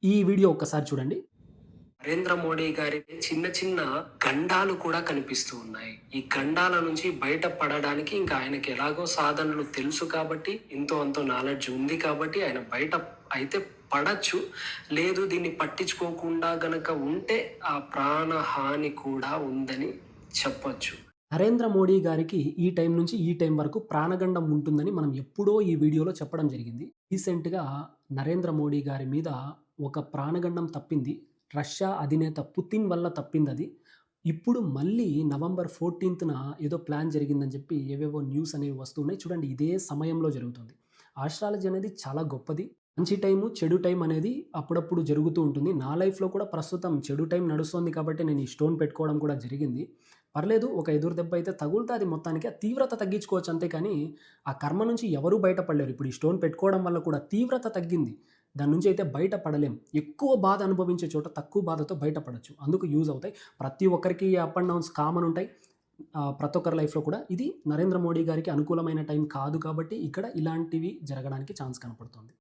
ఈ వీడియో ఒక్కసారి చూడండి. నరేంద్ర మోడీ గారి చిన్న చిన్న గండాలు కూడా కనిపిస్తూ ఉన్నాయి. ఈ గండాల నుంచి బయటపడడానికి ఇంకా ఆయనకి ఎలాగో సాధనలు తెలుసు కాబట్టి, ఎంతో అంతో నాలెడ్జ్ ఉంది కాబట్టి ఆయన బయట అయితే పడచ్చు. లేదు దీన్ని పట్టించుకోకుండా గనక ఉంటే ఆ ప్రాణహాని కూడా ఉందని చెప్పొచ్చు. నరేంద్ర మోడీ గారికి ఈ టైం నుంచి ఈ టైం వరకు ప్రాణగండం ఉంటుందని మనం ఎప్పుడో ఈ వీడియోలో చెప్పడం జరిగింది. రీసెంట్‌గా నరేంద్ర మోడీ గారి మీద ఒక ప్రాణగండం తప్పింది. రష్యా అధినేత పుతిన్ వల్ల తప్పిందది. ఇప్పుడు మళ్ళీ నవంబర్ 14న ఏదో ప్లాన్ జరిగిందని చెప్పి ఏవేవో న్యూస్ అనేవి వస్తున్నాయి. చూడండి ఇదే సమయంలో జరుగుతుంది. ఆస్ట్రాలజీ అనేది చాలా గొప్పది. మంచి టైము, చెడు టైం అనేది అప్పుడప్పుడు జరుగుతూ ఉంటుంది. నా లైఫ్‌లో కూడా ప్రస్తుతం చెడు టైం నడుస్తోంది కాబట్టి నేను ఈ స్టోన్ పెట్టుకోవడం కూడా జరిగింది. పర్లేదు ఒక ఎదురు దెబ్బ అయితే తగులుతాది మొత్తానికి. ఆ తీవ్రత తగ్గించుకోవచ్చు అంతే కానీ, ఆ కర్మ నుంచి ఎవరు బయటపడలేరు. ఇప్పుడు ఈ స్టోన్ పెట్టుకోవడం వల్ల కూడా తీవ్రత తగ్గింది. దాని నుంచి అయితే బయట పడలేం. ఎక్కువ బాధ అనుభవించే చోట తక్కువ బాధతో బయటపడొచ్చు. అందుకు యూజ్ అవుతాయి. ప్రతి ఒక్కరికి అప్ అండ్ డౌన్స్ కామన్ ఉంటాయి. ప్రతి ఒక్కరి లైఫ్‌లో కూడా ఇది నరేంద్ర మోడీ గారికి అనుకూలమైన టైం కాదు కాబట్టి ఇక్కడ ఇలాంటివి జరగడానికి ఛాన్స్ కనపడుతుంది.